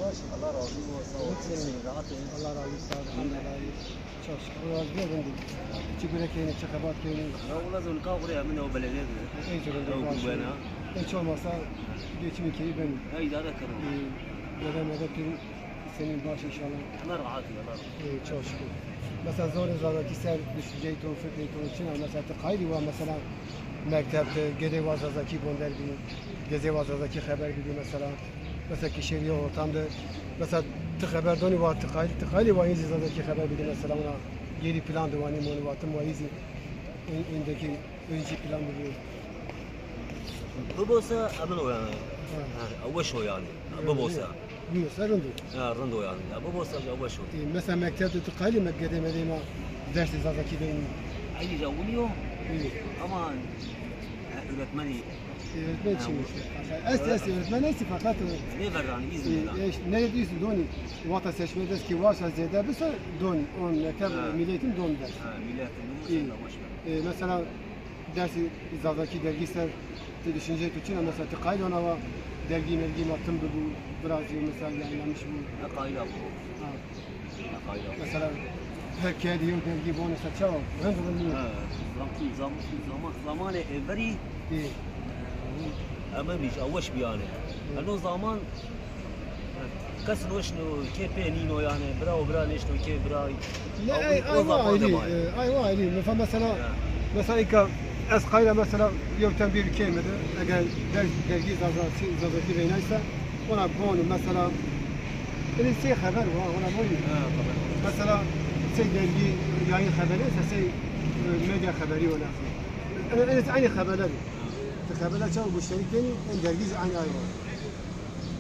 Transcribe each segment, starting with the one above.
باش الله راضي وسلم راحتي الله راضي صار الحمد لله شوش راضي بندي تقول لك يعني شخبات كيني لا والله زول كاغوري منه بلديه اي تقول لك وانا ان شاء الله صار ديت من كي بني اي ذا ذكر هذا كل سنين باش ان شاء الله ما رعاتي الله اي شوش مثلا زور زاد كيسال بشجيتو فكرتو شنو مثلا تقايدي ومثلا مكتب گده وازازکی بندر بی گزه وازازکی خبر بی مثلا کشوری و tam da مثلا تخبردانی و تقایلی و این زازکی خبر بی مثلا اونا یری پلان دوانی مونواتم و ایزی indeki önceki plan bu. ببوسة عملوا يعني أوشوا يعني ببوسة رندو. رندو يعني ببوسة أوشوا. مثلا مكتب تقالي مكتب مدينة درس زازکی دين. أي جاوليو. أمان öğretmeni. Öğretmen için. Öğretmen neyse fakat. Ne var yani İzmir'den? Ne diyorsun doni? Vata seçmede ki varsa ziyade bir şey doni. On mektab milletin doni ders. Milletin mesela dersi zazaki dergisler düşünce için mesela tıkayla ona var dergi matım bu biraz mesela yayınlamış bu. Tıkayla bu. Mesela her kedi yok dergi bu mesela çava. Ben de bunu. Zamanı evveri ama مش أوش بيانه لأنه زمان كسر وشنو كيف نينو يعني برا نيشنو كيف براي لا أيوة مثلا إيكا أسقينا مثلا يوم تنبيه كلمة أجل درجي زازاتي بينايسا وأنا بقول مثلا اللي سي خبر وأنا بقول مثلا سي درجي يعني خبري سي ميديا خبري ولا أنا عيني خبري خبرات شو مشتركين درجي عن أيوة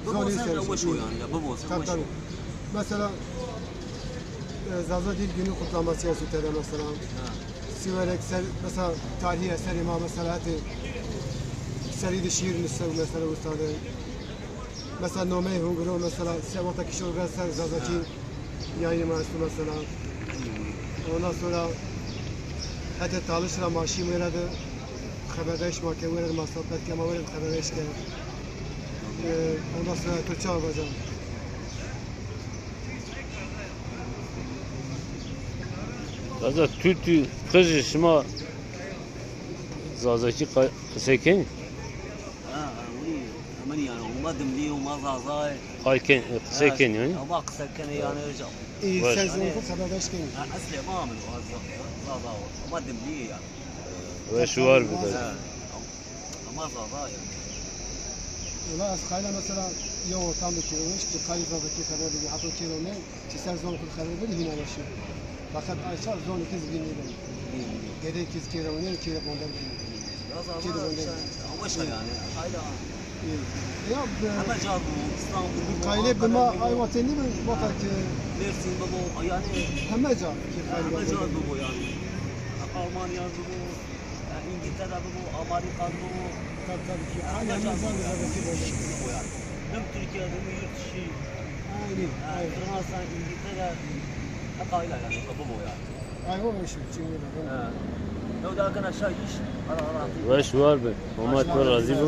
ببوسة وشو يعني ببوسة مثلا زازا değil günü kutlaması yazıyor mesela. Siverek mesela tarihi eser imam mesela seri şiir mesela ustadı. Mesela Nome Hungro mesela Sevata Kişor Veser Zazaki yayın mesela. Ondan sonra hatta çalışra maaşı mı yaradı? Haberleş makeveler masraflar kemaveler haberleş ke. Ondan sonra Türkçe yapacağım. Zaza tütü kızı şuma zazaki kısaken أمني يعني وما دملي وما زازاي kayken kısaken yani ما قسكن يعني رجع Sen zonku haberleş ke. أصلي ما من زازا وما دملي يعني ve şu var bir de ما زازاي Ulan askayla mesela yok tam bir kilometre ki kayı zazaki haber bir hatta kilometre ki sen zonku haber bir yine başlıyor. Fakat aşağı zon 2 bin lira. Gede 2 kilometre kira bondar. وش يعني هايدا Ya أما جابوا إسلام kayla bima ayvateni mi batak Mersin بابو يعني hemaca ki أما kayla. جابوا يعني ألمانيا بابو إنجلترا بابو أمريكا بابو Tabii ki aynı zaman بابو يعني هم تركيا هم yurt dışı Fransa İngiltere أقايلا يعني بابو يعني Ayva meşhur çünkü. لو ده كان شايش ve şu var be Muhammed var razı bu